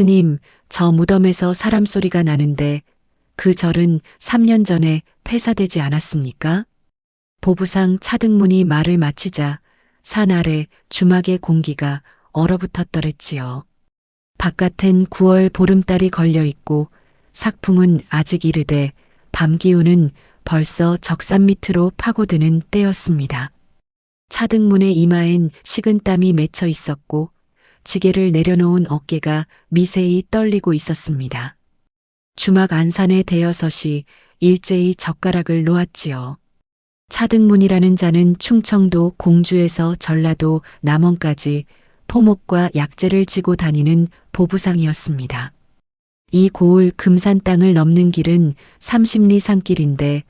스님, 저 무덤에서 사람 소리가 나는데 그 절은 3년 전에 폐사되지 않았습니까? 보부상 차등문이 말을 마치자 산 아래 주막의 공기가 얼어붙었더랬지요. 바깥엔 9월 보름달이 걸려 있고 삭풍은 아직 이르되 밤 기운은 벌써 적산 밑으로 파고드는 때였습니다. 차등문의 이마엔 식은땀이 맺혀 있었고 지게를 내려놓은 어깨가 미세히 떨리고 있었습니다. 주막 안산의 대여섯이 일제히 젓가락을 놓았지요. 차등문이라는 자는 충청도 공주에서 전라도 남원까지 포목과 약재를 지고 다니는 보부상이었습니다. 이 고을 금산 땅을 넘는 길은 30리 산길인데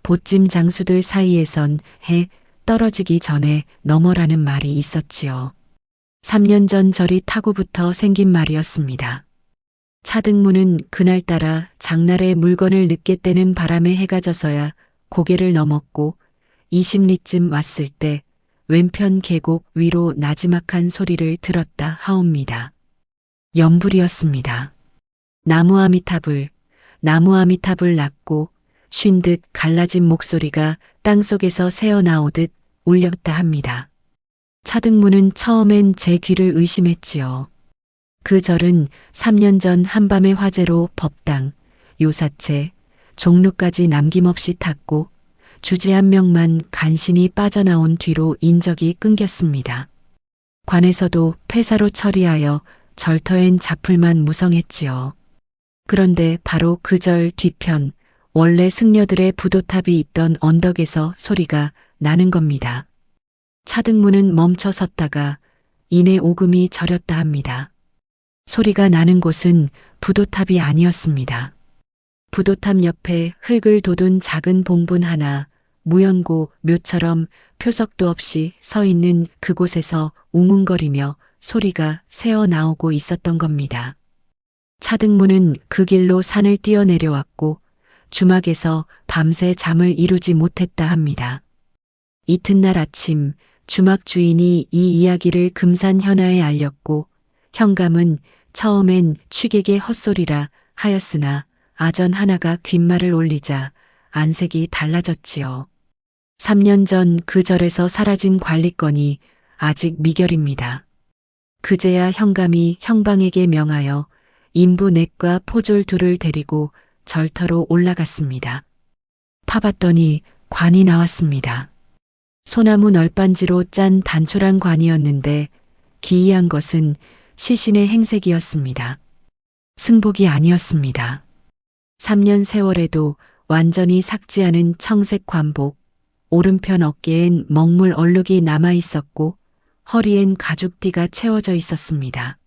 보찜 장수들 사이에선 해 떨어지기 전에 넘어라는 말이 있었지요. 3년 전 절이 타고부터 생긴 말이었습니다. 차등문은 그날따라 장날에 물건을 늦게 떼는 바람에 해가 져서야 고개를 넘었고 20리쯤 왔을 때 왼편 계곡 위로 나지막한 소리를 들었다 하옵니다. 연불이었습니다. 나무 아미타불 낳고 쉰 듯 갈라진 목소리가 땅속에서 새어나오듯 울렸다 합니다. 차등문은 처음엔 제 귀를 의심했지요. 그 절은 3년 전 한밤의 화재로 법당, 요사체, 종루까지 남김없이 탔고 주지 한 명만 간신히 빠져나온 뒤로 인적이 끊겼습니다. 관에서도 폐사로 처리하여 절터엔 자풀만 무성했지요. 그런데 바로 그 절 뒤편 원래 승려들의 부도탑이 있던 언덕에서 소리가 나는 겁니다. 차등문은 멈춰 섰다가 이내 오금이 저렸다 합니다. 소리가 나는 곳은 부도탑이 아니었습니다. 부도탑 옆에 흙을 돋운 작은 봉분 하나, 무연고 묘처럼 표석도 없이 서 있는 그곳에서 웅웅거리며 소리가 새어나오고 있었던 겁니다. 차등문은 그 길로 산을 뛰어내려왔고 주막에서 밤새 잠을 이루지 못했다 합니다. 이튿날 아침 주막 주인이 이 이야기를 금산 현아에 알렸고 현감은 처음엔 취객의 헛소리라 하였으나 아전 하나가 귓말을 올리자 안색이 달라졌지요. 3년 전 그 절에서 사라진 관리건이 아직 미결입니다. 그제야 현감이 형방에게 명하여 인부 넷과 포졸 둘을 데리고 절터로 올라갔습니다. 파봤더니 관이 나왔습니다. 소나무 널빤지로 짠 단촐한 관이었는데 기이한 것은 시신의 행색이었습니다. 승복이 아니었습니다. 3년 세월에도 완전히 삭지 않은 청색 관복, 오른편 어깨엔 먹물 얼룩이 남아 있었고 허리엔 가죽띠가 채워져 있었습니다.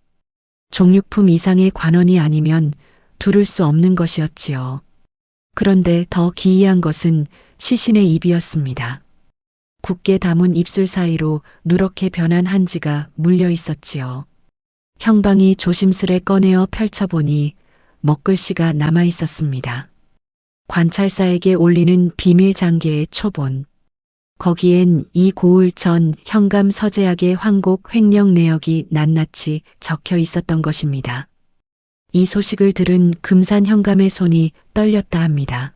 종육품 이상의 관원이 아니면 두를 수 없는 것이었지요. 그런데 더 기이한 것은 시신의 입이었습니다. 굳게 담은 입술 사이로 누렇게 변한 한지가 물려 있었지요. 형방이 조심스레 꺼내어 펼쳐보니 먹글씨가 남아 있었습니다. 관찰사에게 올리는 비밀 장계의 초본. 거기엔 이 고을 전 현감 서재학의 황곡 횡령 내역이 낱낱이 적혀 있었던 것입니다. 이 소식을 들은 금산 현감의 손이 떨렸다 합니다.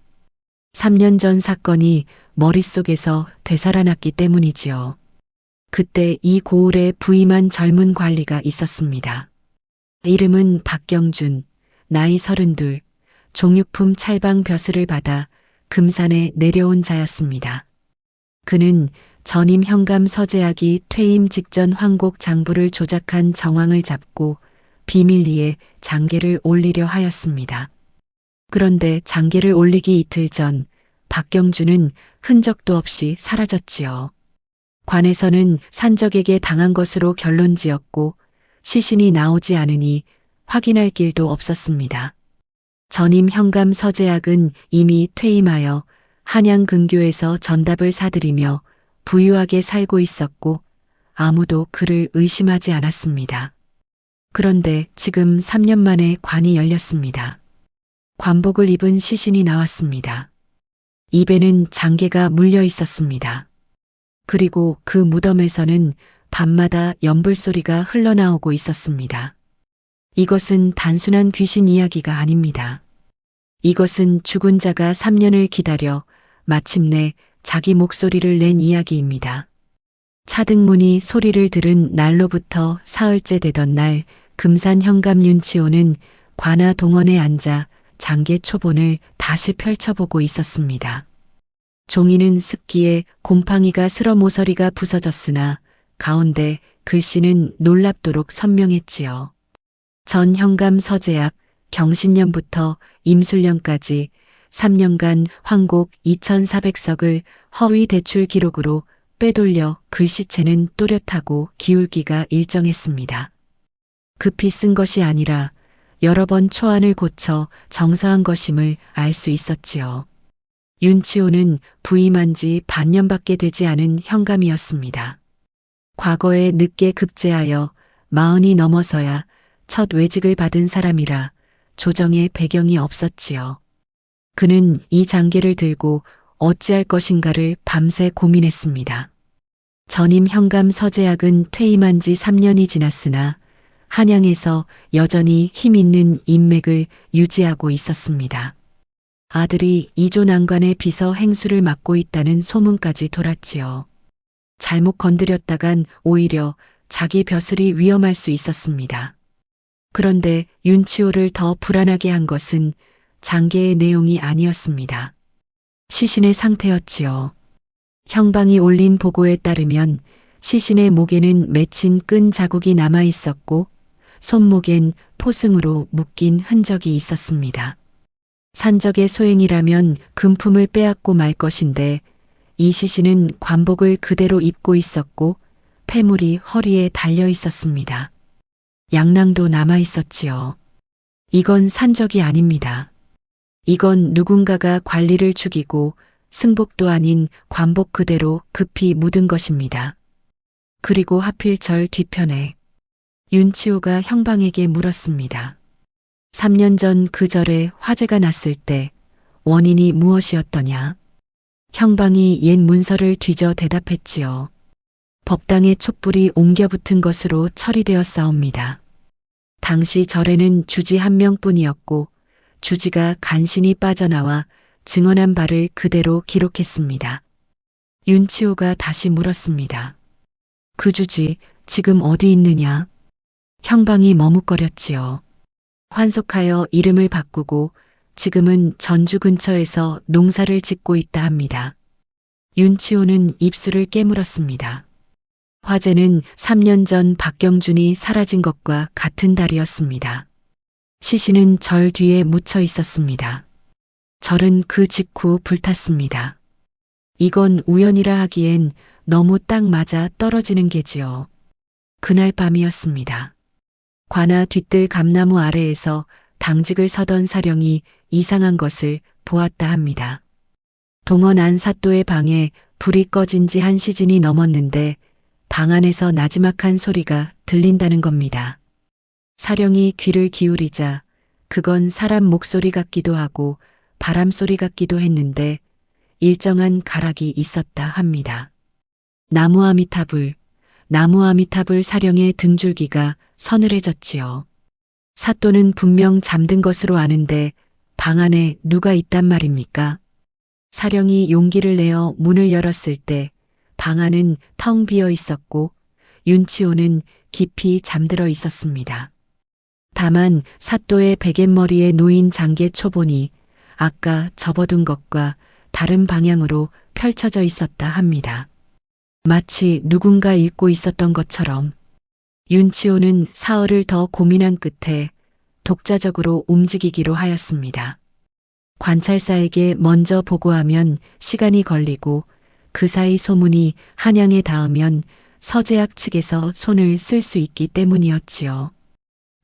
3년 전 사건이 머릿속에서 되살아났기 때문이지요. 그때 이 고을에 부임한 젊은 관리가 있었습니다. 이름은 박경준, 나이 32, 종육품 찰방 벼슬을 받아 금산에 내려온 자였습니다. 그는 전임 현감 서재학이 퇴임 직전 황곡 장부를 조작한 정황을 잡고 비밀리에 장계를 올리려 하였습니다. 그런데 장계를 올리기 이틀 전 박경준은 흔적도 없이 사라졌지요. 관에서는 산적에게 당한 것으로 결론지었고 시신이 나오지 않으니 확인할 길도 없었습니다. 전임 현감 서재학은 이미 퇴임하여 한양 근교에서 전답을 사들이며 부유하게 살고 있었고 아무도 그를 의심하지 않았습니다. 그런데 지금 3년 만에 관이 열렸습니다. 관복을 입은 시신이 나왔습니다. 입에는 장계가 물려 있었습니다. 그리고 그 무덤에서는 밤마다 연불소리가 흘러나오고 있었습니다. 이것은 단순한 귀신 이야기가 아닙니다. 이것은 죽은 자가 3년을 기다려 마침내 자기 목소리를 낸 이야기입니다. 차등문이 소리를 들은 날로부터 사흘째 되던 날 금산 현감 윤치호는 관아 동원에 앉아 장계 초본을 다시 펼쳐보고 있었습니다. 종이는 습기에 곰팡이가 슬어 모서리가 부서졌으나 가운데 글씨는 놀랍도록 선명했지요. 전 현감 서재학 경신년부터 임술년까지 3년간 황곡 2400석을 허위 대출 기록으로 빼돌려 글씨체는 또렷하고 기울기가 일정했습니다. 급히 쓴 것이 아니라 여러 번 초안을 고쳐 정서한 것임을 알 수 있었지요. 윤치호는 부임한 지 반년밖에 되지 않은 현감이었습니다. 과거에 늦게 급제하여 40이 넘어서야 첫 외직을 받은 사람이라 조정의 배경이 없었지요. 그는 이 장계를 들고 어찌할 것인가를 밤새 고민했습니다. 전임 현감 서재학은 퇴임한 지 3년이 지났으나 한양에서 여전히 힘있는 인맥을 유지하고 있었습니다. 아들이 이조 난관의 비서 행수를 맡고 있다는 소문까지 돌았지요. 잘못 건드렸다간 오히려 자기 벼슬이 위험할 수 있었습니다. 그런데 윤치호를 더 불안하게 한 것은 장계의 내용이 아니었습니다. 시신의 상태였지요. 형방이 올린 보고에 따르면 시신의 목에는 맺힌 끈 자국이 남아 있었고 손목엔 포승으로 묶인 흔적이 있었습니다. 산적의 소행이라면 금품을 빼앗고 말 것인데 이 시신은 관복을 그대로 입고 있었고 폐물이 허리에 달려 있었습니다. 양낭도 남아 있었지요. 이건 산적이 아닙니다. 이건 누군가가 관리를 죽이고 승복도 아닌 관복 그대로 급히 묻은 것입니다. 그리고 하필 절 뒤편에 윤치호가 형방에게 물었습니다. 3년 전 그 절에 화재가 났을 때 원인이 무엇이었더냐? 형방이 옛 문서를 뒤져 대답했지요. 법당의 촛불이 옮겨 붙은 것으로 처리되었사옵니다. 당시 절에는 주지 한 명뿐이었고 주지가 간신히 빠져나와 증언한 바를 그대로 기록했습니다. 윤치호가 다시 물었습니다. 그 주지 지금 어디 있느냐? 형방이 머뭇거렸지요. 환속하여 이름을 바꾸고 지금은 전주 근처에서 농사를 짓고 있다 합니다. 윤치호는 입술을 깨물었습니다. 화재는 3년 전 박경준이 사라진 것과 같은 달이었습니다. 시신은 절 뒤에 묻혀 있었습니다. 절은 그 직후 불탔습니다. 이건 우연이라 하기엔 너무 딱 맞아 떨어지는 게지요. 그날 밤이었습니다. 관아 뒤뜰 감나무 아래에서 당직을 서던 사령이 이상한 것을 보았다 합니다. 동원 안 사또의 방에 불이 꺼진 지 한 시즌이 넘었는데 방 안에서 나지막한 소리가 들린다는 겁니다. 사령이 귀를 기울이자 그건 사람 목소리 같기도 하고 바람 소리 같기도 했는데 일정한 가락이 있었다 합니다. 나무 아미타불 사령의 등줄기가 서늘해졌지요. 사또는 분명 잠든 것으로 아는데 방 안에 누가 있단 말입니까? 사령이 용기를 내어 문을 열었을 때 방 안은 텅 비어 있었고 윤치호는 깊이 잠들어 있었습니다. 다만 사또의 베갯머리에 놓인 장계 초본이 아까 접어둔 것과 다른 방향으로 펼쳐져 있었다 합니다. 마치 누군가 읽고 있었던 것처럼. 윤치호는 사흘을 더 고민한 끝에 독자적으로 움직이기로 하였습니다. 관찰사에게 먼저 보고하면 시간이 걸리고 그 사이 소문이 한양에 닿으면 서재학 측에서 손을 쓸 수 있기 때문이었지요.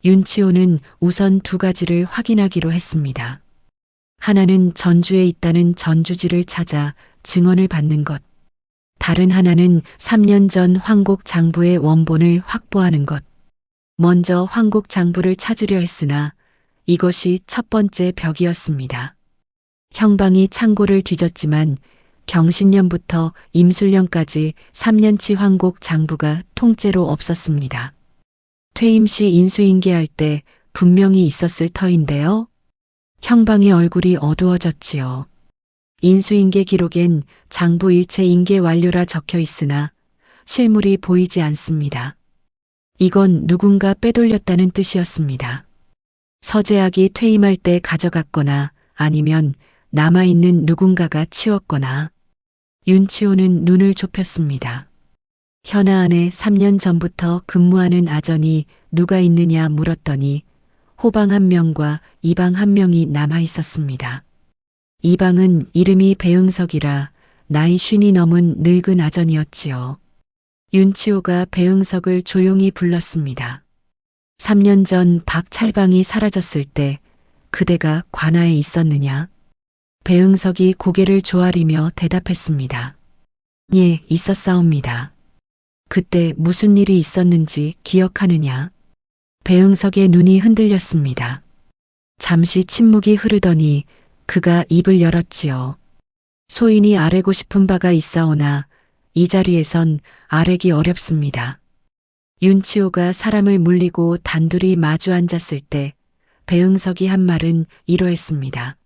윤치호는 우선 두 가지를 확인하기로 했습니다. 하나는 전주에 있다는 전주지를 찾아 증언을 받는 것. 다른 하나는 3년 전 황곡 장부의 원본을 확보하는 것. 먼저 황곡 장부를 찾으려 했으나 이것이 첫 번째 벽이었습니다. 형방이 창고를 뒤졌지만 경신년부터 임술년까지 3년치 황곡 장부가 통째로 없었습니다. 퇴임 시 인수인계할 때 분명히 있었을 터인데요. 형방의 얼굴이 어두워졌지요. 인수인계 기록엔 장부 일체 인계 완료라 적혀 있으나 실물이 보이지 않습니다. 이건 누군가 빼돌렸다는 뜻이었습니다. 서재학이 퇴임할 때 가져갔거나 아니면 남아있는 누군가가 치웠거나. 윤치호는 눈을 좁혔습니다. 현아 안에 3년 전부터 근무하는 아전이 누가 있느냐 물었더니 호방 한 명과 이방 한 명이 남아 있었습니다. 이방은 이름이 배응석이라 나이 50이 넘은 늙은 아전이었지요. 윤치호가 배응석을 조용히 불렀습니다. 3년 전 박찰방이 사라졌을 때 그대가 관아에 있었느냐? 배응석이 고개를 조아리며 대답했습니다. 예, 있었사옵니다. 그때 무슨 일이 있었는지 기억하느냐? 배응석의 눈이 흔들렸습니다. 잠시 침묵이 흐르더니 그가 입을 열었지요. 소인이 아뢰고 싶은 바가 있사오나 이 자리에선 아뢰기 어렵습니다. 윤치호가 사람을 물리고 단둘이 마주 앉았을 때 배응석이 한 말은 이러했습니다.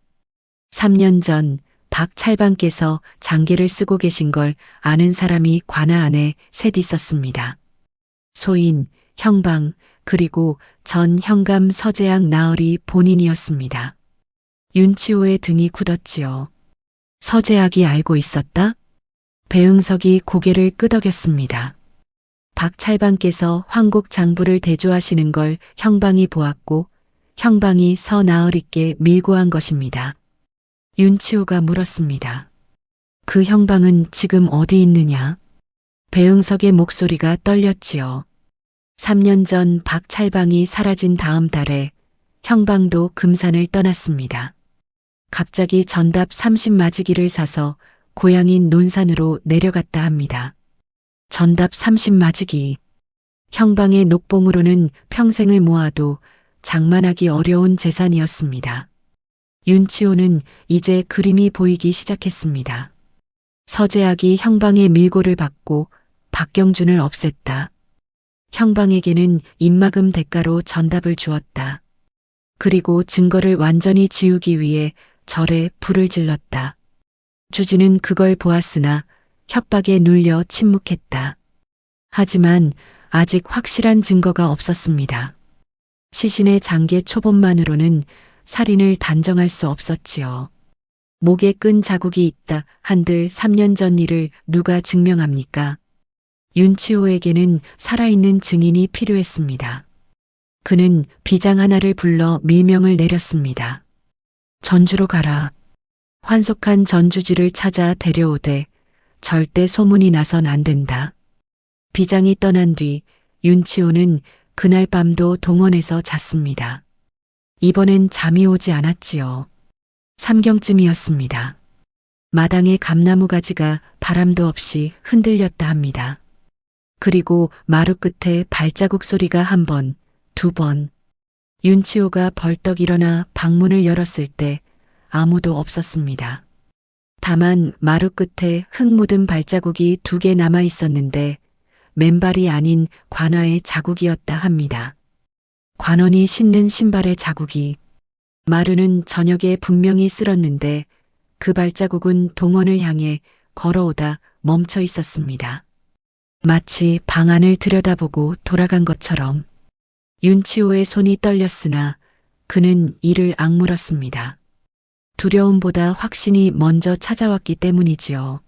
3년 전 박찰방께서 장계를 쓰고 계신 걸 아는 사람이 관아 안에 셋 있었습니다. 소인, 형방, 그리고 전 현감 서재학 나으리 본인이었습니다. 윤치호의 등이 굳었지요. 서재학이 알고 있었다? 배응석이 고개를 끄덕였습니다. 박찰방께서 황곡 장부를 대조하시는 걸 형방이 보았고 형방이 서나으리께 밀고한 것입니다. 윤치호가 물었습니다. 그 형방은 지금 어디 있느냐? 배응석의 목소리가 떨렸지요. 3년 전 박찰방이 사라진 다음 달에 형방도 금산을 떠났습니다. 갑자기 전답 30마지기를 사서 고향인 논산으로 내려갔다 합니다. 전답 30마지기. 형방의 녹봉으로는 평생을 모아도 장만하기 어려운 재산이었습니다. 윤치호는 이제 그림이 보이기 시작했습니다. 서재학이 형방의 밀고를 받고 박경준을 없앴다. 형방에게는 입막음 대가로 전답을 주었다. 그리고 증거를 완전히 지우기 위해 절에 불을 질렀다. 주진은 그걸 보았으나 협박에 눌려 침묵했다. 하지만 아직 확실한 증거가 없었습니다. 시신의 장계 초본만으로는 살인을 단정할 수 없었지요. 목에 끈 자국이 있다 한들 3년 전 일을 누가 증명합니까? 윤치호에게는 살아있는 증인이 필요했습니다. 그는 비장 하나를 불러 밀명을 내렸습니다. 전주로 가라. 환속한 전주지를 찾아 데려오되 절대 소문이 나선 안 된다. 비장이 떠난 뒤 윤치호는 그날 밤도 동원에서 잤습니다. 이번엔 잠이 오지 않았지요. 3경쯤이었습니다. 마당의 감나무 가지가 바람도 없이 흔들렸다 합니다. 그리고 마루 끝에 발자국 소리가 한 번, 두 번. 윤치호가 벌떡 일어나 방문을 열었을 때 아무도 없었습니다. 다만 마루 끝에 흙 묻은 발자국이 2개 남아 있었는데 맨발이 아닌 관아의 자국이었다 합니다. 관원이 신는 신발의 자국이. 마루는 저녁에 분명히 쓸었는데 그 발자국은 동원을 향해 걸어오다 멈춰 있었습니다. 마치 방 안을 들여다보고 돌아간 것처럼. 윤치호의 손이 떨렸으나 그는 이를 악물었습니다. 두려움보다 확신이 먼저 찾아왔기 때문이지요.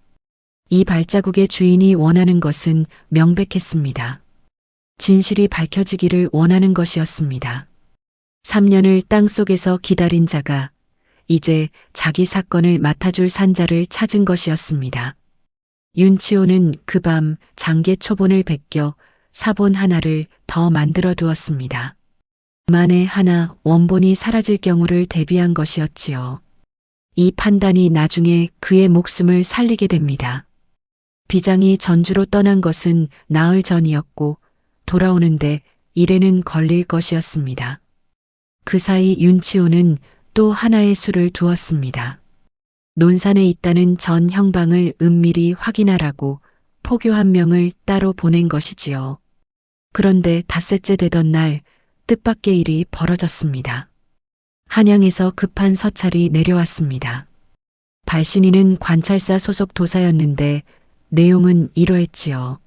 이 발자국의 주인이 원하는 것은 명백했습니다. 진실이 밝혀지기를 원하는 것이었습니다. 3년을 땅속에서 기다린 자가 이제 자기 사건을 맡아줄 산자를 찾은 것이었습니다. 윤치호는 그 밤 장계 초본을 베껴 사본 하나를 더 만들어 두었습니다. 만에 하나 원본이 사라질 경우를 대비한 것이었지요. 이 판단이 나중에 그의 목숨을 살리게 됩니다. 비장이 전주로 떠난 것은 나흘 전이었고 돌아오는데 일에는 걸릴 것이었습니다. 그 사이 윤치호는 또 하나의 수를 두었습니다. 논산에 있다는 전 형방을 은밀히 확인하라고 포교 한 명을 따로 보낸 것이지요. 그런데 닷새째 되던 날 뜻밖의 일이 벌어졌습니다. 한양에서 급한 서찰이 내려왔습니다. 발신인은 관찰사 소속 도사였는데 내용은 이러했지요.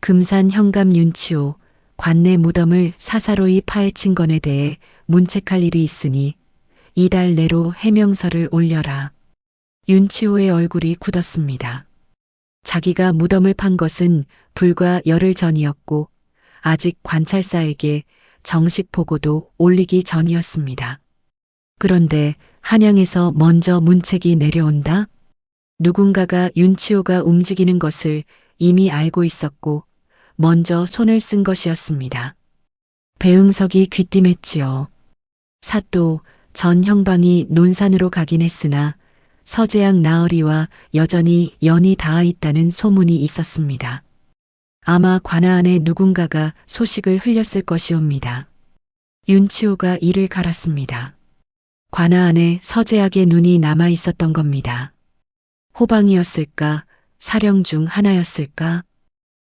금산 현감 윤치호 관내 무덤을 사사로이 파헤친 건에 대해 문책할 일이 있으니 이달 내로 해명서를 올려라. 윤치호의 얼굴이 굳었습니다. 자기가 무덤을 판 것은 불과 열흘 전이었고 아직 관찰사에게 정식 보고도 올리기 전이었습니다. 그런데 한양에서 먼저 문책이 내려온다? 누군가가 윤치호가 움직이는 것을 이미 알고 있었고 먼저 손을 쓴 것이었습니다. 배응석이 귀띔했지요. 사또 전 형방이 논산으로 가긴 했으나 서재양 나으리와 여전히 연이 닿아 있다는 소문이 있었습니다. 아마 관아 안에 누군가가 소식을 흘렸을 것이옵니다. 윤치호가 이를 갈았습니다. 관아 안에 서재학의 눈이 남아 있었던 겁니다. 호방이었을까, 사령 중 하나였을까?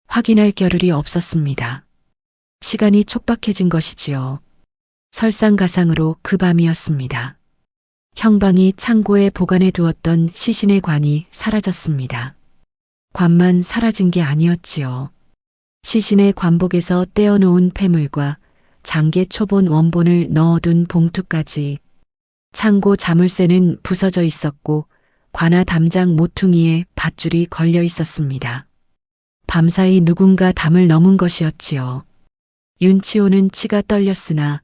확인할 겨를이 없었습니다. 시간이 촉박해진 것이지요. 설상가상으로 그 밤이었습니다. 형방이 창고에 보관해 두었던 시신의 관이 사라졌습니다. 관만 사라진 게 아니었지요. 시신의 관복에서 떼어놓은 폐물과 장계 초본 원본을 넣어둔 봉투까지. 창고 자물쇠는 부서져 있었고 관아 담장 모퉁이에 밧줄이 걸려 있었습니다. 밤사이 누군가 담을 넘은 것이었지요. 윤치호는 치가 떨렸으나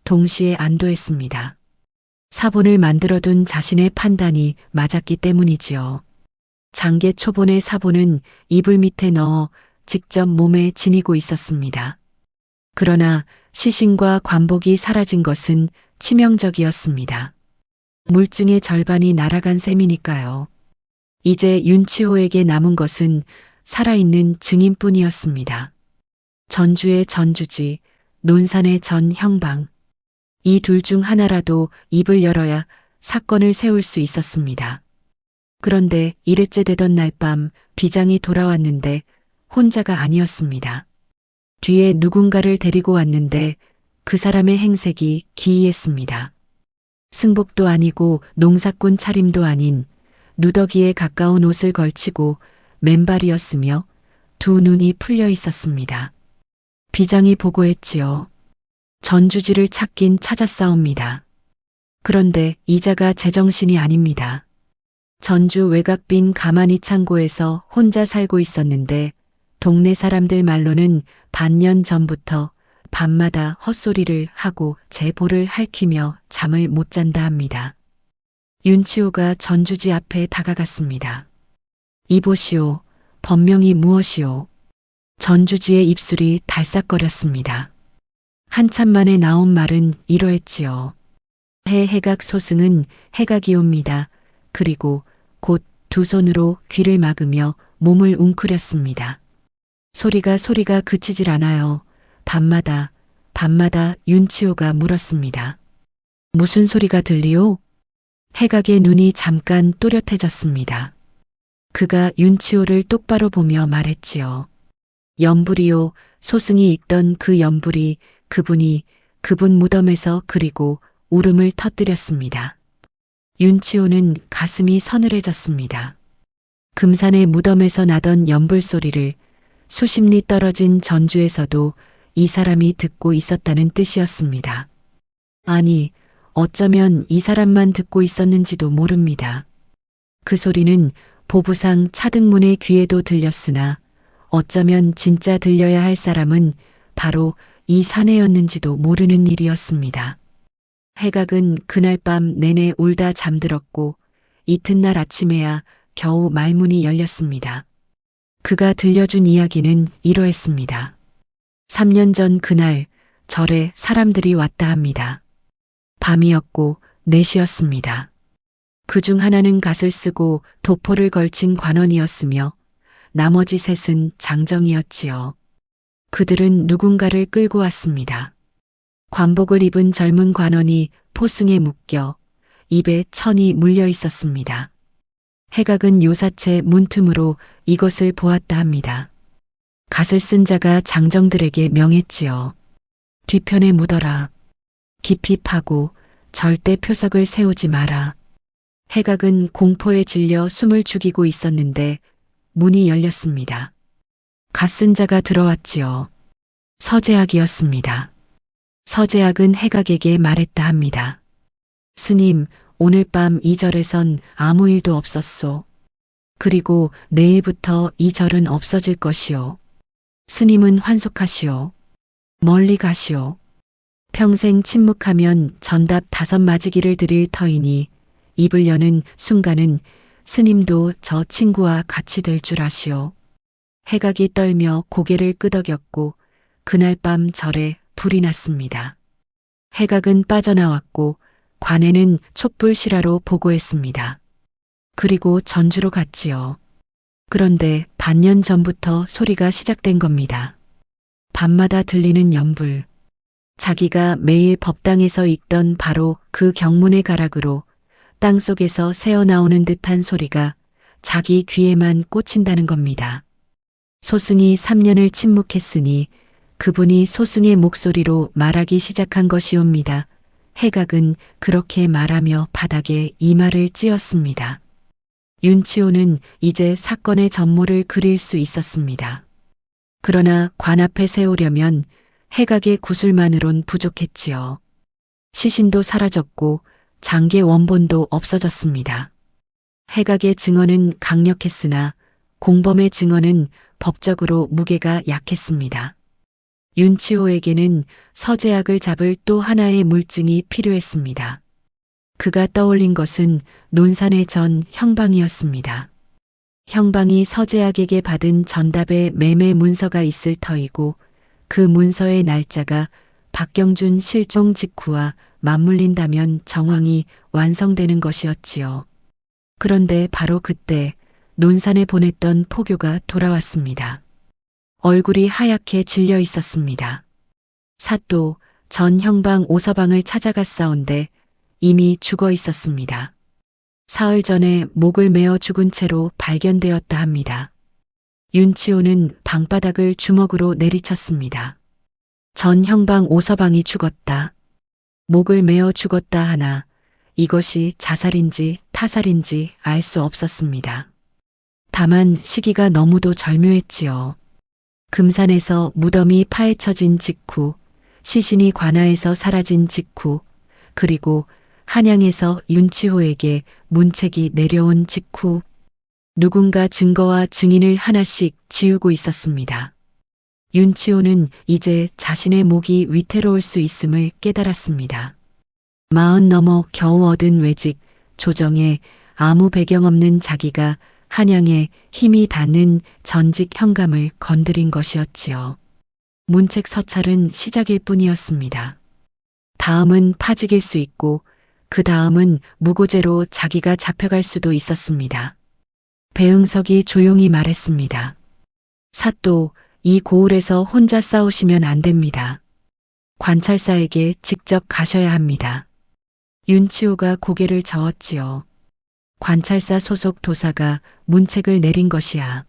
동시에 안도했습니다. 사본을 만들어둔 자신의 판단이 맞았기 때문이지요. 장계 초본의 사본은 이불 밑에 넣어 직접 몸에 지니고 있었습니다. 그러나 시신과 관복이 사라진 것은 치명적이었습니다. 물증의 절반이 날아간 셈이니까요. 이제 윤치호에게 남은 것은 살아있는 증인뿐이었습니다. 전주의 전주지, 논산의 전 형방. 이 둘 중 하나라도 입을 열어야 사건을 세울 수 있었습니다. 그런데 일흘째 되던 날 밤 비장이 돌아왔는데 혼자가 아니었습니다. 뒤에 누군가를 데리고 왔는데 그 사람의 행색이 기이했습니다. 승복도 아니고 농사꾼 차림도 아닌 누더기에 가까운 옷을 걸치고 맨발이었으며 두 눈이 풀려 있었습니다. 비장이 보고했지요. 전주지를 찾긴 찾았사옵니다. 그런데 이자가 제정신이 아닙니다. 전주 외곽빈 가마니 창고에서 혼자 살고 있었는데 동네 사람들 말로는 반년 전부터 밤마다 헛소리를 하고 제 볼을 핥히며 잠을 못 잔다 합니다. 윤치호가 전주지 앞에 다가갔습니다. 이보시오, 법명이 무엇이오? 전주지의 입술이 달싹거렸습니다. 한참 만에 나온 말은 이러했지요. 해각 소승은 해각이옵니다. 그리고 곧 두 손으로 귀를 막으며 몸을 웅크렸습니다. 소리가 그치질 않아요. 밤마다 윤치호가 물었습니다. 무슨 소리가 들리오? 해각의 눈이 잠깐 또렷해졌습니다. 그가 윤치호를 똑바로 보며 말했지요. 연불이요. 소승이 읽던 그 연불이 그분 무덤에서 그리고 울음을 터뜨렸습니다. 윤치호는 가슴이 서늘해졌습니다. 금산의 무덤에서 나던 연불 소리를 수십 리 떨어진 전주에서도 이 사람이 듣고 있었다는 뜻이었습니다. 아니, 어쩌면 이 사람만 듣고 있었는지도 모릅니다. 그 소리는 보부상 차등문의 귀에도 들렸으나 어쩌면 진짜 들려야 할 사람은 바로 이 사내였는지도 모르는 일이었습니다. 해각은 그날 밤 내내 울다 잠들었고 이튿날 아침에야 겨우 말문이 열렸습니다. 그가 들려준 이야기는 이러했습니다. 3년 전 그날 절에 사람들이 왔다 합니다. 밤이었고 4시였습니다. 그중 하나는 갓을 쓰고 도포를 걸친 관원이었으며 나머지 셋은 장정이었지요. 그들은 누군가를 끌고 왔습니다. 관복을 입은 젊은 관원이 포승에 묶여 입에 천이 물려 있었습니다. 해각은 요사체 문틈으로 이것을 보았다 합니다. 갓을 쓴 자가 장정들에게 명했지요. 뒤편에 묻어라. 깊이 파고 절대 표석을 세우지 마라. 해각은 공포에 질려 숨을 죽이고 있었는데 문이 열렸습니다. 갓쓴 자가 들어왔지요. 서재학이었습니다. 서재학은 해각에게 말했다 합니다. 스님, 오늘 밤 이 절에선 아무 일도 없었소. 그리고 내일부터 이 절은 없어질 것이오. 스님은 환속하시오. 멀리 가시오. 평생 침묵하면 전답 5마지기를 드릴 터이니 입을 여는 순간은 스님도 저 친구와 같이 될 줄 아시오. 해각이 떨며 고개를 끄덕였고 그날 밤 절에 불이 났습니다. 해각은 빠져나왔고 관에는 촛불 실화로 보고했습니다. 그리고 전주로 갔지요. 그런데 반년 전부터 소리가 시작된 겁니다. 밤마다 들리는 연불. 자기가 매일 법당에서 읽던 바로 그 경문의 가락으로 땅속에서 새어나오는 듯한 소리가 자기 귀에만 꽂힌다는 겁니다. 소승이 3년을 침묵했으니 그분이 소승의 목소리로 말하기 시작한 것이옵니다. 해각은 그렇게 말하며 바닥에 이마를 찧었습니다. 윤치호는 이제 사건의 전모를 그릴 수 있었습니다. 그러나 관 앞에 세우려면 해각의 구술만으론 부족했지요. 시신도 사라졌고 장계 원본도 없어졌습니다. 해각의 증언은 강력했으나 공범의 증언은 법적으로 무게가 약했습니다. 윤치호에게는 서재학을 잡을 또 하나의 물증이 필요했습니다. 그가 떠올린 것은 논산의 전 형방이었습니다. 형방이 서재학에게 받은 전답의 매매 문서가 있을 터이고 그 문서의 날짜가 박경준 실종 직후와 맞물린다면 정황이 완성되는 것이었지요. 그런데 바로 그때 논산에 보냈던 포교가 돌아왔습니다. 얼굴이 하얗게 질려 있었습니다. 사또 전 형방 오서방을 찾아갔사온데 이미 죽어 있었습니다. 사흘 전에 목을 메어 죽은 채로 발견되었다 합니다. 윤치호는 방바닥을 주먹으로 내리쳤습니다. 전 형방 오서방이 죽었다. 목을 메어 죽었다 하나 이것이 자살인지 타살인지 알 수 없었습니다. 다만 시기가 너무도 절묘했지요. 금산에서 무덤이 파헤쳐진 직후, 시신이 관아에서 사라진 직후, 그리고 한양에서 윤치호에게 문책이 내려온 직후, 누군가 증거와 증인을 하나씩 지우고 있었습니다. 윤치호는 이제 자신의 목이 위태로울 수 있음을 깨달았습니다. 40 넘어 겨우 얻은 외직, 조정에 아무 배경 없는 자기가 한양에 힘이 닿는 전직 현감을 건드린 것이었지요. 문책 서찰은 시작일 뿐이었습니다. 다음은 파직일 수 있고 그 다음은 무고죄로 자기가 잡혀갈 수도 있었습니다. 배응석이 조용히 말했습니다. 사또, 이 고을에서 혼자 싸우시면 안 됩니다. 관찰사에게 직접 가셔야 합니다. 윤치호가 고개를 저었지요. 관찰사 소속 도사가 문책을 내린 것이야.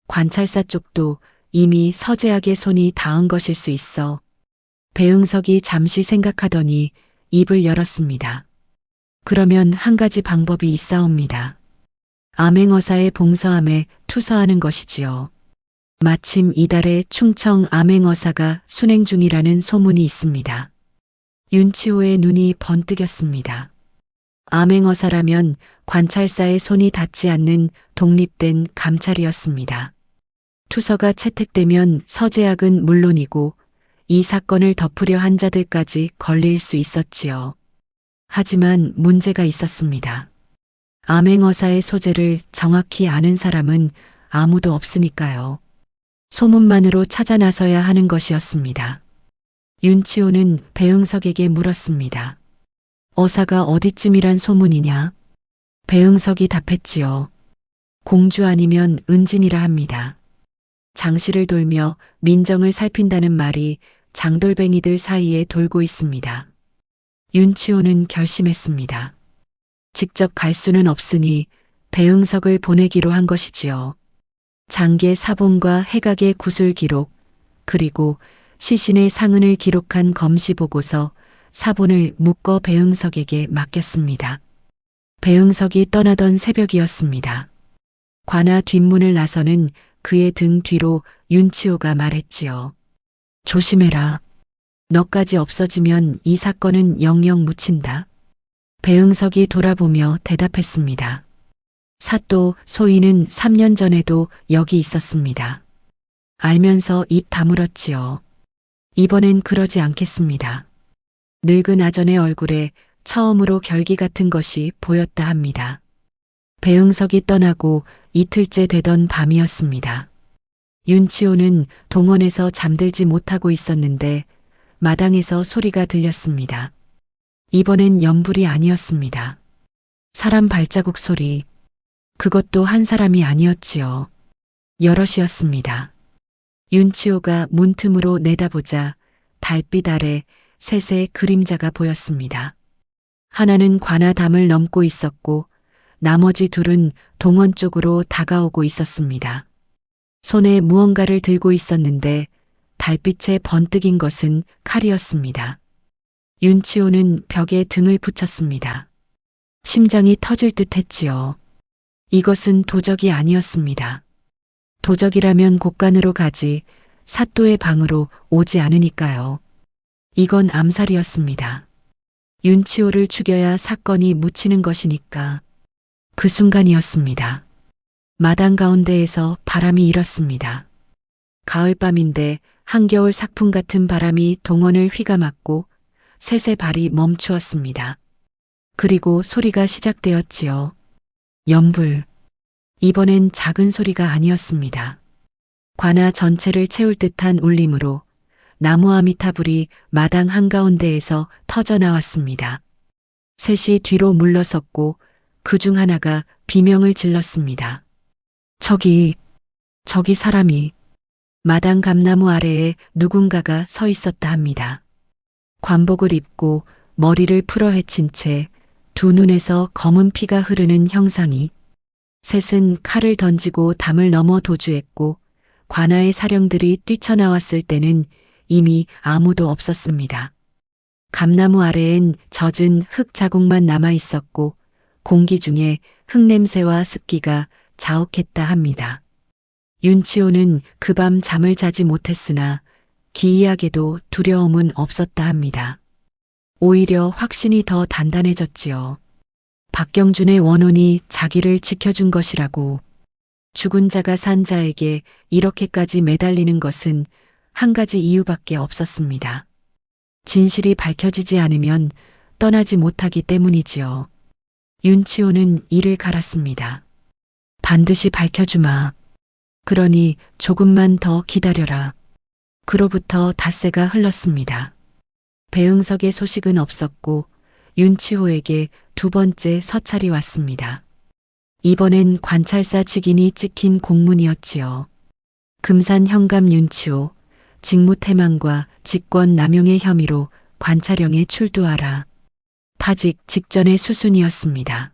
관찰사 쪽도 이미 서재학의 손이 닿은 것일 수 있어. 배응석이 잠시 생각하더니 입을 열었습니다. 그러면 한 가지 방법이 있사옵니다. 암행어사의 봉서함에 투서하는 것이지요. 마침 이달에 충청 암행어사가 순행 중이라는 소문이 있습니다. 윤치호의 눈이 번뜩였습니다. 암행어사라면 관찰사의 손이 닿지 않는 독립된 감찰이었습니다. 투서가 채택되면 서재학은 물론이고 이 사건을 덮으려 한 자들까지 걸릴 수 있었지요. 하지만 문제가 있었습니다. 암행어사의 소재를 정확히 아는 사람은 아무도 없으니까요. 소문만으로 찾아 나서야 하는 것이었습니다. 윤치호는 배응석에게 물었습니다. 어사가 어디쯤이란 소문이냐? 배응석이 답했지요. 공주 아니면 은진이라 합니다. 장시를 돌며 민정을 살핀다는 말이 장돌뱅이들 사이에 돌고 있습니다. 윤치호는 결심했습니다. 직접 갈 수는 없으니 배응석을 보내기로 한 것이지요. 장계 사본과 해각의 구술 기록, 그리고 시신의 상흔을 기록한 검시 보고서 사본을 묶어 배응석에게 맡겼습니다. 배응석이 떠나던 새벽이었습니다. 관아 뒷문을 나서는 그의 등 뒤로 윤치호가 말했지요. 조심해라. 너까지 없어지면 이 사건은 영영 묻힌다. 배응석이 돌아보며 대답했습니다. 사또 소인은 3년 전에도 여기 있었습니다. 알면서 입 다물었지요. 이번엔 그러지 않겠습니다. 늙은 아전의 얼굴에 처음으로 결기 같은 것이 보였다 합니다. 배응석이 떠나고 이틀째 되던 밤이었습니다. 윤치호는 동원에서 잠들지 못하고 있었는데 마당에서 소리가 들렸습니다. 이번엔 연불이 아니었습니다. 사람 발자국 소리. 그것도 한 사람이 아니었지요. 여럿이었습니다. 윤치호가 문틈으로 내다보자 달빛 아래 셋의 그림자가 보였습니다. 하나는 관아담을 넘고 있었고 나머지 둘은 동원 쪽으로 다가오고 있었습니다. 손에 무언가를 들고 있었는데 달빛에 번뜩인 것은 칼이었습니다. 윤치호는 벽에 등을 붙였습니다. 심장이 터질 듯 했지요. 이것은 도적이 아니었습니다. 도적이라면 곳간으로 가지 사또의 방으로 오지 않으니까요. 이건 암살이었습니다. 윤치호를 죽여야 사건이 묻히는 것이니까. 그 순간이었습니다. 마당 가운데에서 바람이 일었습니다. 가을밤인데 한겨울 삭풍 같은 바람이 동원을 휘감았고 셋의 발이 멈추었습니다. 그리고 소리가 시작되었지요. 연불. 이번엔 작은 소리가 아니었습니다. 관아 전체를 채울 듯한 울림으로 나무 아미타불이 마당 한가운데에서 터져 나왔습니다. 셋이 뒤로 물러섰고 그중 하나가 비명을 질렀습니다. 저기 사람이. 마당 감나무 아래에 누군가가 서 있었다 합니다. 관복을 입고 머리를 풀어 헤친 채 두 눈에서 검은 피가 흐르는 형상이. 셋은 칼을 던지고 담을 넘어 도주했고 관아의 사령들이 뛰쳐나왔을 때는 이미 아무도 없었습니다. 감나무 아래엔 젖은 흙 자국만 남아 있었고 공기 중에 흙냄새와 습기가 자욱했다 합니다. 윤치호는 그 밤 잠을 자지 못했으나 기이하게도 두려움은 없었다 합니다. 오히려 확신이 더 단단해졌지요. 박경준의 원혼이 자기를 지켜준 것이라고. 죽은 자가 산 자에게 이렇게까지 매달리는 것은 한 가지 이유밖에 없었습니다. 진실이 밝혀지지 않으면 떠나지 못하기 때문이지요. 윤치호는 이를 갈았습니다. 반드시 밝혀주마. 그러니 조금만 더 기다려라. 그로부터 닷새가 흘렀습니다. 배응석의 소식은 없었고 윤치호에게 두 번째 서찰이 왔습니다. 이번엔 관찰사 직인이 찍힌 공문이었지요. 금산 현감 윤치호, 직무태만과 직권 남용의 혐의로 관찰형에 출두하라. 파직 직전의 수순이었습니다.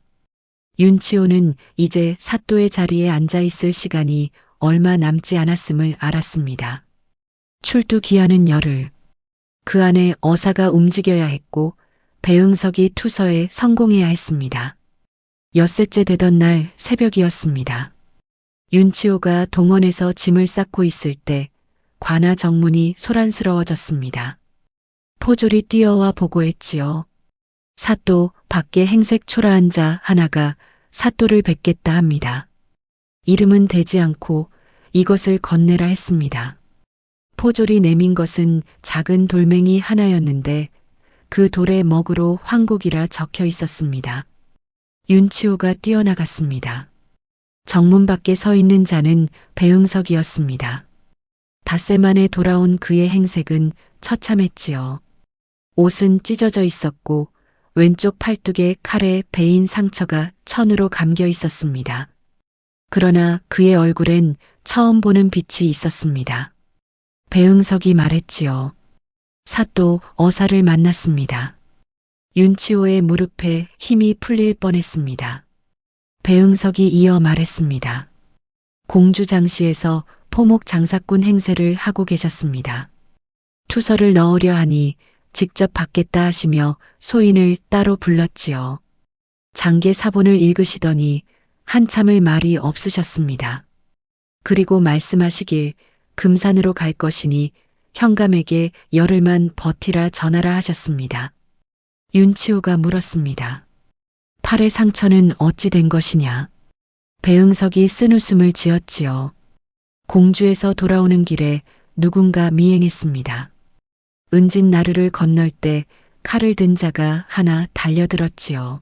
윤치호는 이제 사또의 자리에 앉아 있을 시간이 얼마 남지 않았음을 알았습니다. 출두 기한은 열흘. 그 안에 어사가 움직여야 했고 배응석이 투서에 성공해야 했습니다. 엿새째 되던 날 새벽이었습니다. 윤치호가 동원에서 짐을 쌓고 있을 때 관아 정문이 소란스러워졌습니다. 포졸이 뛰어와 보고했지요. 사또 밖에 행색 초라한 자 하나가 사또를 뵙겠다 합니다. 이름은 대지 않고 이것을 건네라 했습니다. 포졸이 내민 것은 작은 돌멩이 하나였는데 그 돌의 먹으로 황국이라 적혀 있었습니다. 윤치호가 뛰어나갔습니다. 정문 밖에 서 있는 자는 배응석이었습니다. 닷새 만에 돌아온 그의 행색은 처참했지요. 옷은 찢어져 있었고 왼쪽 팔뚝에 칼에 베인 상처가 천으로 감겨 있었습니다. 그러나 그의 얼굴엔 처음 보는 빛이 있었습니다. 배응석이 말했지요. 사또 어사를 만났습니다. 윤치호의 무릎에 힘이 풀릴 뻔했습니다. 배응석이 이어 말했습니다. 공주장시에서 포목 장사꾼 행세를 하고 계셨습니다. 투서를 넣으려 하니 직접 받겠다 하시며 소인을 따로 불렀지요. 장계 사본을 읽으시더니 한참을 말이 없으셨습니다. 그리고 말씀하시길 금산으로 갈 것이니 현감에게 열흘만 버티라 전하라 하셨습니다. 윤치호가 물었습니다. 팔의 상처는 어찌 된 것이냐? 배응석이 쓴웃음을 지었지요. 공주에서 돌아오는 길에 누군가 미행했습니다. 은진 나루를 건널 때 칼을 든 자가 하나 달려들었지요.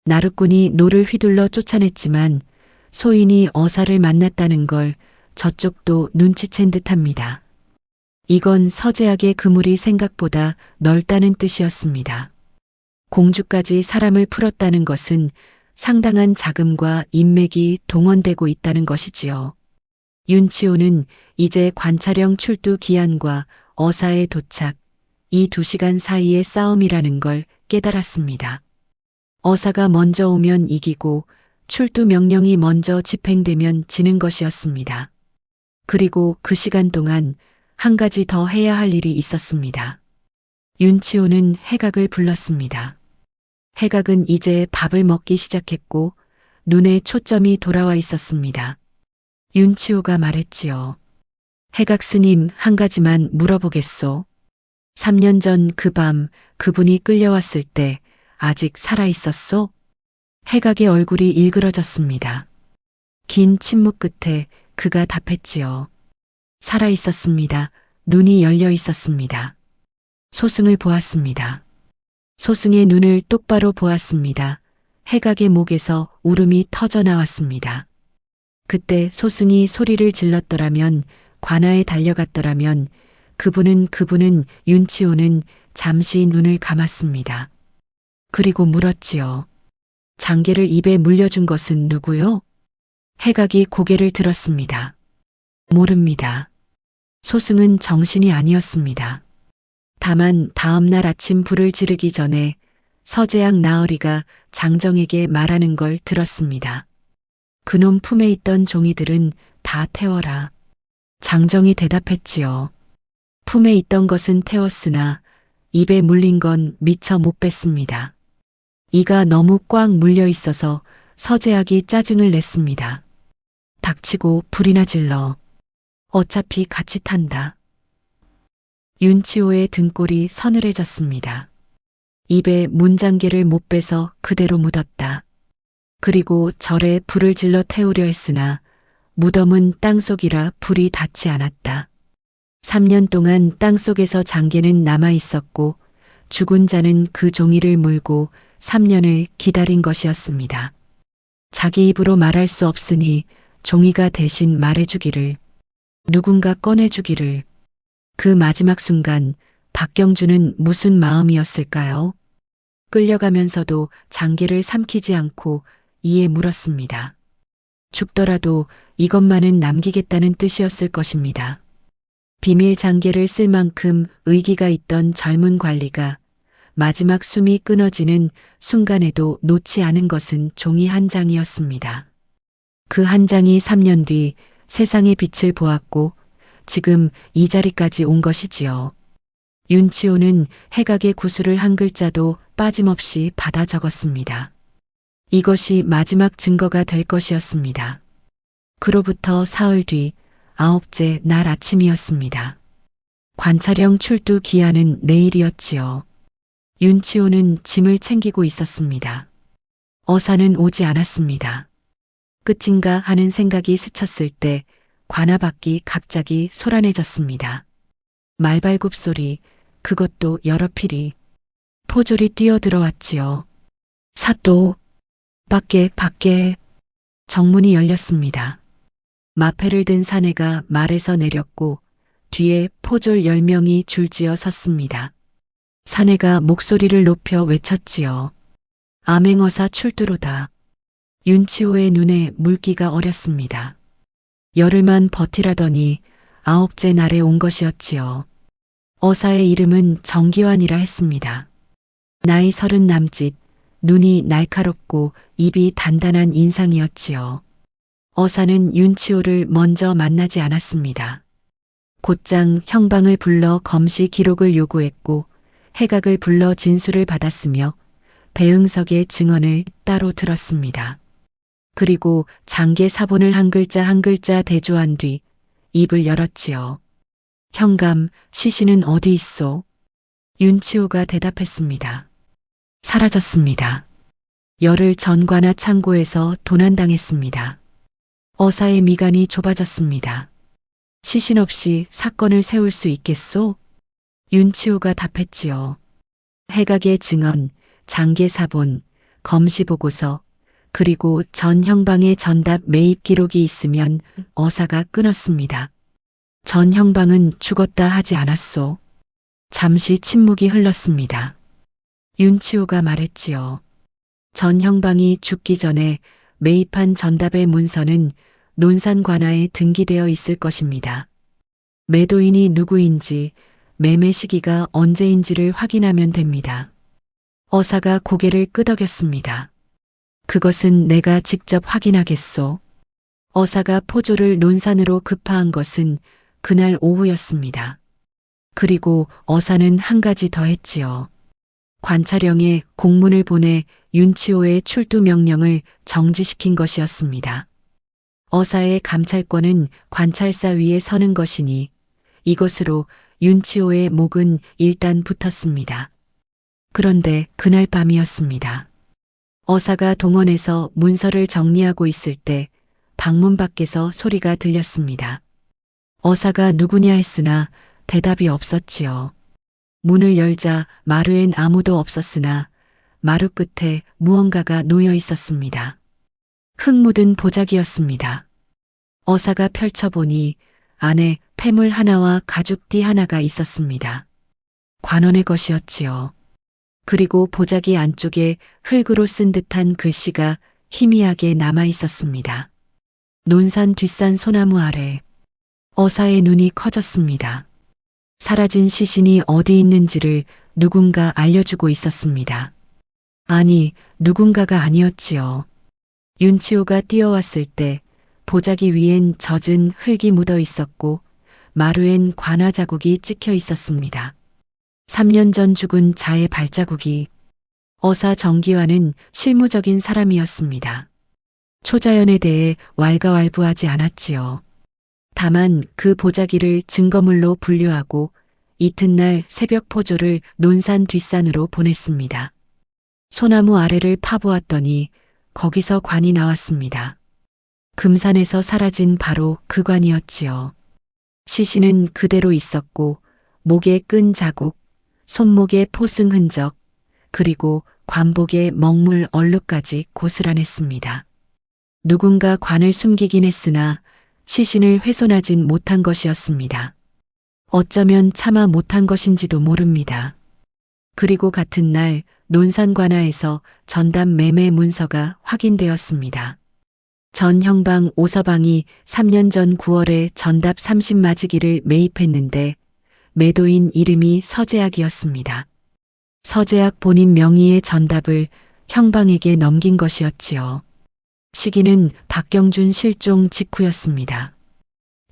나루꾼이 노를 휘둘러 쫓아냈지만 소인이 어사를 만났다는 걸 저쪽도 눈치챈 듯합니다. 이건 서재학의 그물이 생각보다 넓다는 뜻이었습니다. 공주까지 사람을 풀었다는 것은 상당한 자금과 인맥이 동원되고 있다는 것이지요. 윤치호는 이제 관찰형 출두 기한과 어사의 도착, 이 2시간 사이의 싸움이라는 걸 깨달았습니다. 어사가 먼저 오면 이기고 출두 명령이 먼저 집행되면 지는 것이었습니다. 그리고 그 시간 동안 한 가지 더 해야 할 일이 있었습니다. 윤치호는 해각을 불렀습니다. 해각은 이제 밥을 먹기 시작했고 눈에 초점이 돌아와 있었습니다. 윤치호가 말했지요. 해각 스님, 한 가지만 물어보겠소. 3년 전 그 밤 그분이 끌려왔을 때 아직 살아 있었소? 해각의 얼굴이 일그러졌습니다. 긴 침묵 끝에 그가 답했지요. 살아 있었습니다. 눈이 열려 있었습니다. 소승을 보았습니다. 소승의 눈을 똑바로 보았습니다. 해각의 목에서 울음이 터져 나왔습니다. 그때 소승이 소리를 질렀더라면, 관아에 달려갔더라면 그분은 윤치호는 잠시 눈을 감았습니다. 그리고 물었지요. 장계를 입에 물려준 것은 누구요? 해각이 고개를 들었습니다. 모릅니다. 소승은 정신이 아니었습니다. 다만 다음 날 아침 불을 지르기 전에 서재학 나으리가 장정에게 말하는 걸 들었습니다. 그놈 품에 있던 종이들은 다 태워라. 장정이 대답했지요. 품에 있던 것은 태웠으나 입에 물린 건 미처 못 뺐습니다. 이가 너무 꽉 물려 있어서 서재학이 짜증을 냈습니다. 닥치고 불이나 질러. 어차피 같이 탄다. 윤치호의 등골이 서늘해졌습니다. 입에 문장계를 못 빼서 그대로 묻었다. 그리고 절에 불을 질러 태우려 했으나 무덤은 땅속이라 불이 닿지 않았다. 3년 동안 땅속에서 장계는 남아 있었고 죽은 자는 그 종이를 물고 3년을 기다린 것이었습니다. 자기 입으로 말할 수 없으니 종이가 대신 말해주기를, 누군가 꺼내주기를. 그 마지막 순간 박경주는 무슨 마음이었을까요? 끌려가면서도 장계를 삼키지 않고 이에 물었습니다. 죽더라도 이것만은 남기겠다는 뜻이었을 것입니다. 비밀 장계를 쓸 만큼 의기가 있던 젊은 관리가 마지막 숨이 끊어지는 순간에도 놓지 않은 것은 종이 한 장이었습니다. 그 한 장이 3년 뒤 세상의 빛을 보았고 지금 이 자리까지 온 것이지요. 윤치호는 해각의 구술을 한 글자도 빠짐없이 받아 적었습니다. 이것이 마지막 증거가 될 것이었습니다. 그로부터 사흘 뒤 9째 날 아침이었습니다. 관찰형 출두 기한은 내일이었지요. 윤치호는 짐을 챙기고 있었습니다. 어사는 오지 않았습니다. 끝인가 하는 생각이 스쳤을 때 관아 밖이 갑자기 소란해졌습니다. 말발굽 소리, 그것도 여러 필이. 포졸이 뛰어들어왔지요. 사또, 밖에. 정문이 열렸습니다. 마패를 든 사내가 말에서 내렸고 뒤에 포졸 10명이 줄지어 섰습니다. 사내가 목소리를 높여 외쳤지요. 암행어사 출두로다. 윤치호의 눈에 물기가 어렸습니다. 열흘만 버티라더니 9째 날에 온 것이었지요. 어사의 이름은 정기환이라 했습니다. 나이 30 남짓, 눈이 날카롭고 입이 단단한 인상이었지요. 어사는 윤치호를 먼저 만나지 않았습니다. 곧장 형방을 불러 검시 기록을 요구했고 해각을 불러 진술을 받았으며 배응석의 증언을 따로 들었습니다. 그리고 장계 사본을 한 글자 한 글자 대조한 뒤 입을 열었지요. 형감, 시신은 어디 있소? 윤치호가 대답했습니다. 사라졌습니다. 열흘 전 관아 창고에서 도난당했습니다. 어사의 미간이 좁아졌습니다. 시신 없이 사건을 세울 수 있겠소? 윤치호가 답했지요. 해각의 증언, 장계 사본, 검시 보고서, 그리고 전 형방의 전답 매입 기록이 있으면 어사가 끊었습니다. 전 형방은 죽었다 하지 않았소. 잠시 침묵이 흘렀습니다. 윤치호가 말했지요. 전 형방이 죽기 전에 매입한 전답의 문서는 논산 관아에 등기되어 있을 것입니다. 매도인이 누구인지, 매매 시기가 언제인지를 확인하면 됩니다. 어사가 고개를 끄덕였습니다. 그것은 내가 직접 확인하겠소. 어사가 포조를 논산으로 급파한 것은 그날 오후였습니다. 그리고 어사는 한 가지 더 했지요. 관찰형에 공문을 보내 윤치호의 출두 명령을 정지시킨 것이었습니다. 어사의 감찰권은 관찰사 위에 서는 것이니 이것으로 윤치호의 목은 일단 붙었습니다. 그런데 그날 밤이었습니다. 어사가 동원에서 문서를 정리하고 있을 때 방문 밖에서 소리가 들렸습니다. 어사가 누구냐 했으나 대답이 없었지요. 문을 열자 마루엔 아무도 없었으나 마루 끝에 무언가가 놓여 있었습니다. 흙 묻은 보자기였습니다. 어사가 펼쳐보니 안에 폐물 하나와 가죽띠 하나가 있었습니다. 관원의 것이었지요. 그리고 보자기 안쪽에 흙으로 쓴 듯한 글씨가 희미하게 남아 있었습니다. 논산 뒷산 소나무 아래. 어사의 눈이 커졌습니다. 사라진 시신이 어디 있는지를 누군가 알려주고 있었습니다. 아니, 누군가가 아니었지요. 윤치호가 뛰어왔을 때 보자기 위엔 젖은 흙이 묻어 있었고 마루엔 관아 자국이 찍혀 있었습니다. 3년 전 죽은 자의 발자국이. 어사 정기환은 실무적인 사람이었습니다. 초자연에 대해 왈가왈부하지 않았지요. 다만 그 보자기를 증거물로 분류하고 이튿날 새벽 포조를 논산 뒷산으로 보냈습니다. 소나무 아래를 파보았더니 거기서 관이 나왔습니다. 금산에서 사라진 바로 그 관이었지요. 시신은 그대로 있었고 목에 끈 자국, 손목에 포승 흔적, 그리고 관복에 먹물 얼룩까지 고스란했습니다. 누군가 관을 숨기긴 했으나 시신을 훼손하진 못한 것이었습니다. 어쩌면 차마 못한 것인지도 모릅니다. 그리고 같은 날 논산 관아에서 전답 매매 문서가 확인되었습니다. 전 형방 오서방이 3년 전 9월에 전답 30마지기를 매입했는데 매도인 이름이 서재학이었습니다. 서재학 본인 명의의 전답을 형방에게 넘긴 것이었지요. 시기는 박경준 실종 직후였습니다.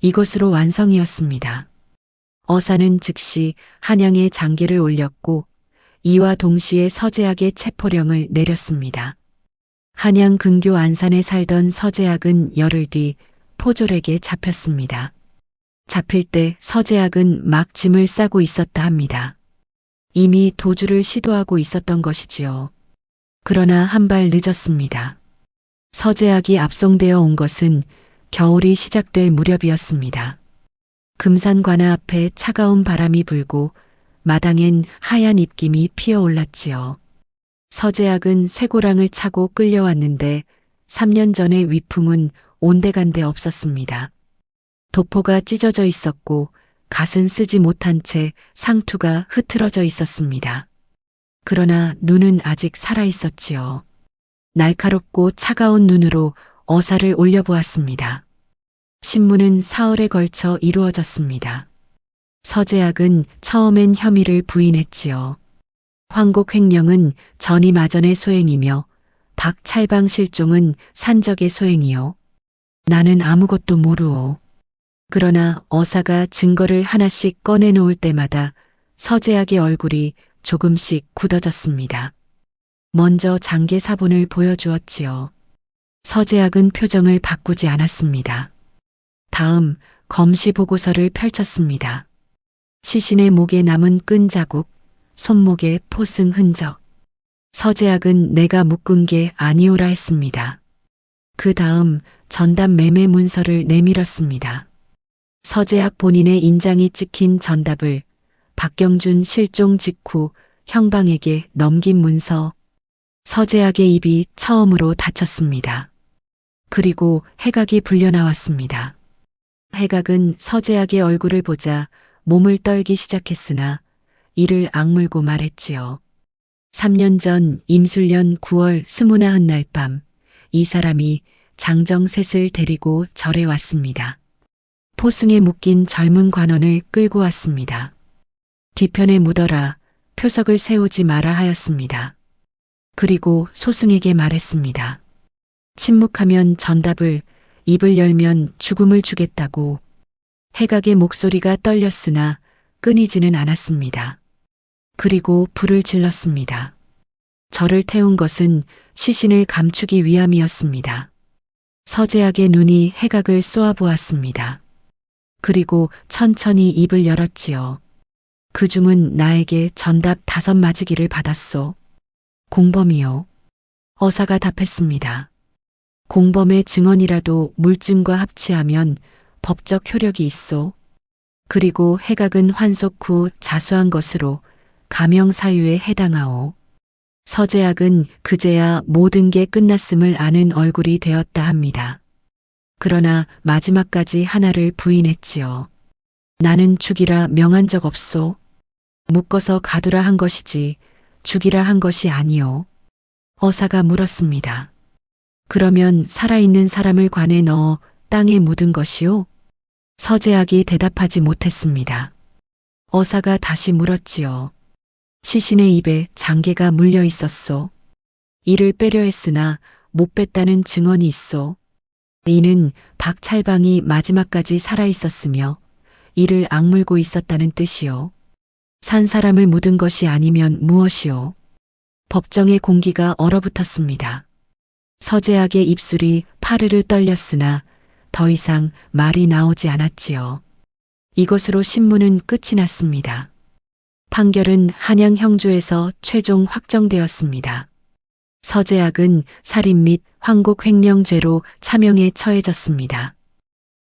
이것으로 완성이었습니다. 어사는 즉시 한양에 장계를 올렸고 이와 동시에 서재학의 체포령을 내렸습니다. 한양 근교 안산에 살던 서재학은 열흘 뒤 포졸에게 잡혔습니다. 잡힐 때 서재학은 막 짐을 싸고 있었다 합니다. 이미 도주를 시도하고 있었던 것이지요. 그러나 한 발 늦었습니다. 서재학이 압송되어 온 것은 겨울이 시작될 무렵이었습니다. 금산 관아 앞에 차가운 바람이 불고 마당엔 하얀 입김이 피어올랐지요. 서재학은 쇠고랑을 차고 끌려왔는데 3년 전의 위풍은 온데간데 없었습니다. 도포가 찢어져 있었고 갓은 쓰지 못한 채 상투가 흐트러져 있었습니다. 그러나 눈은 아직 살아 있었지요. 날카롭고 차가운 눈으로 어사를 올려보았습니다. 신문은 사흘에 걸쳐 이루어졌습니다. 서재학은 처음엔 혐의를 부인했지요. 황곡 횡령은 전이마전의 소행이며 박찰방 실종은 산적의 소행이요. 나는 아무것도 모르오. 그러나 어사가 증거를 하나씩 꺼내놓을 때마다 서재학의 얼굴이 조금씩 굳어졌습니다. 먼저 장계 사본을 보여주었지요. 서재학은 표정을 바꾸지 않았습니다. 다음 검시 보고서를 펼쳤습니다. 시신의 목에 남은 끈 자국, 손목에 포승 흔적. 서재학은 내가 묶은 게 아니오라 했습니다. 그 다음 전답 매매 문서를 내밀었습니다. 서재학 본인의 인장이 찍힌 전답을 박경준 실종 직후 형방에게 넘긴 문서. 서재학의 입이 처음으로 닫혔습니다. 그리고 해각이 불려나왔습니다. 해각은 서재학의 얼굴을 보자 몸을 떨기 시작했으나 이를 악물고 말했지요. 3년 전 임술년 9월 21 날 밤 이 사람이 장정셋을 데리고 절에 왔습니다. 포승에 묶인 젊은 관원을 끌고 왔습니다. 뒤편에 묻어라, 표석을 세우지 마라 하였습니다. 그리고 소승에게 말했습니다. 침묵하면 전답을, 입을 열면 죽음을 주겠다고. 해각의 목소리가 떨렸으나 끊이지는 않았습니다. 그리고 불을 질렀습니다. 저를 태운 것은 시신을 감추기 위함이었습니다. 서재학의 눈이 해각을 쏘아보았습니다. 그리고 천천히 입을 열었지요. 그중은 나에게 전답 5 맞이기를 받았소. 공범이요. 어사가 답했습니다. 공범의 증언이라도 물증과 합치하면 법적 효력이 있소. 그리고 해각은 환속 후 자수한 것으로 가명 사유에 해당하오. 서재학은 그제야 모든 게 끝났음을 아는 얼굴이 되었다 합니다. 그러나 마지막까지 하나를 부인했지요. 나는 죽이라 명한 적 없소. 묶어서 가두라 한 것이지 죽이라 한 것이 아니오. 어사가 물었습니다. 그러면 살아있는 사람을 관에 넣어 땅에 묻은 것이오? 서재학이 대답하지 못했습니다. 어사가 다시 물었지요. 시신의 입에 장계가 물려 있었소. 이를 빼려 했으나 못 뺐다는 증언이 있소. 이는 박찰방이 마지막까지 살아있었으며 이를 악물고 있었다는 뜻이요. 산 사람을 묻은 것이 아니면 무엇이요? 법정의 공기가 얼어붙었습니다. 서재학의 입술이 파르르 떨렸으나 더 이상 말이 나오지 않았지요. 이것으로 신문은 끝이 났습니다. 판결은 한양 형조에서 최종 확정되었습니다. 서재학은 살인 및 황곡 횡령죄로 차명에 처해졌습니다.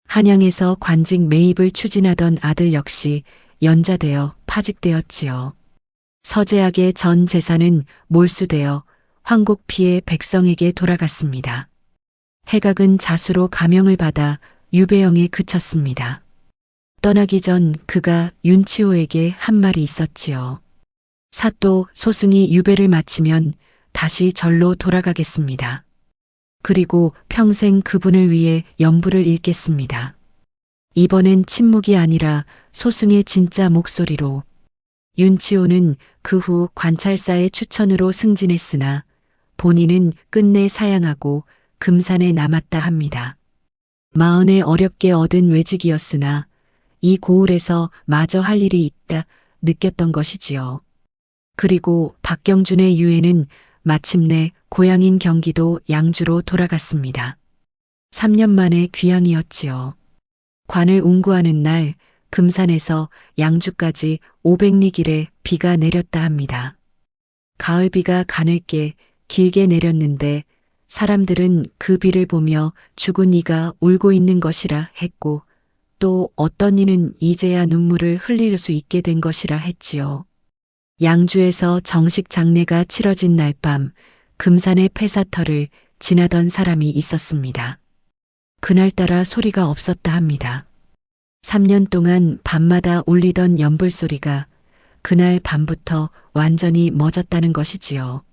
한양에서 관직 매입을 추진하던 아들 역시 연좌되어 파직되었지요. 서재학의 전 재산은 몰수되어 황곡 피해 백성에게 돌아갔습니다. 해각은 자수로 가명을 받아 유배형에 그쳤습니다. 떠나기 전 그가 윤치호에게 한 말이 있었지요. 사또 소승이 유배를 마치면 다시 절로 돌아가겠습니다. 그리고 평생 그분을 위해 연부를 읽겠습니다. 이번엔 침묵이 아니라 소승의 진짜 목소리로. 윤치호는 그 후 관찰사의 추천으로 승진했으나 본인은 끝내 사양하고 금산에 남았다 합니다. 마흔에 어렵게 얻은 외직이었으나 이 고을에서 마저 할 일이 있다 느꼈던 것이지요. 그리고 박경준의 유해는 마침내 고향인 경기도 양주로 돌아갔습니다. 3년 만에 귀향이었지요. 관을 운구하는 날 금산에서 양주까지 500리 길에 비가 내렸다 합니다. 가을비가 가늘게 길게 내렸는데 사람들은 그 비를 보며 죽은 이가 울고 있는 것이라 했고 또 어떤 이는 이제야 눈물을 흘릴 수 있게 된 것이라 했지요. 양주에서 정식 장례가 치러진 날 밤 금산의 폐사터를 지나던 사람이 있었습니다. 그날따라 소리가 없었다 합니다. 3년 동안 밤마다 울리던 연불 소리가 그날 밤부터 완전히 멎었다는 것이지요.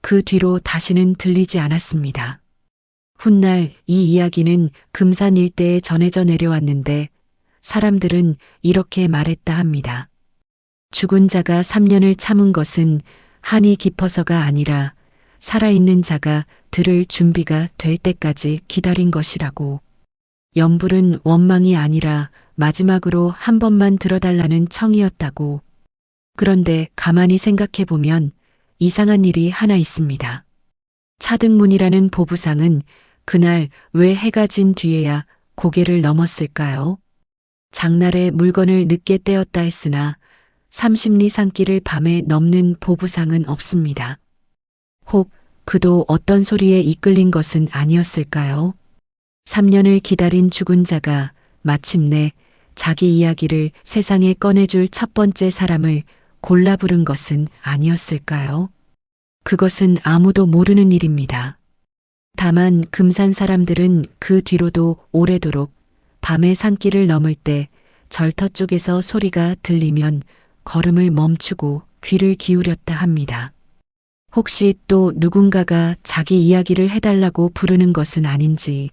그 뒤로 다시는 들리지 않았습니다. 훗날 이 이야기는 금산 일대에 전해져 내려왔는데 사람들은 이렇게 말했다 합니다. 죽은 자가 3년을 참은 것은 한이 깊어서가 아니라 살아있는 자가 들을 준비가 될 때까지 기다린 것이라고. 연불은 원망이 아니라 마지막으로 한 번만 들어달라는 청이었다고. 그런데 가만히 생각해 보면 이상한 일이 하나 있습니다. 차등문이라는 보부상은 그날 왜 해가 진 뒤에야 고개를 넘었을까요? 장날에 물건을 늦게 떼었다 했으나 30리 산길을 밤에 넘는 보부상은 없습니다. 혹 그도 어떤 소리에 이끌린 것은 아니었을까요? 3년을 기다린 죽은 자가 마침내 자기 이야기를 세상에 꺼내줄 첫 번째 사람을 골라 부른 것은 아니었을까요? 그것은 아무도 모르는 일입니다. 다만 금산 사람들은 그 뒤로도 오래도록 밤의 산길을 넘을 때 절터 쪽에서 소리가 들리면 걸음을 멈추고 귀를 기울였다 합니다. 혹시 또 누군가가 자기 이야기를 해달라고 부르는 것은 아닌지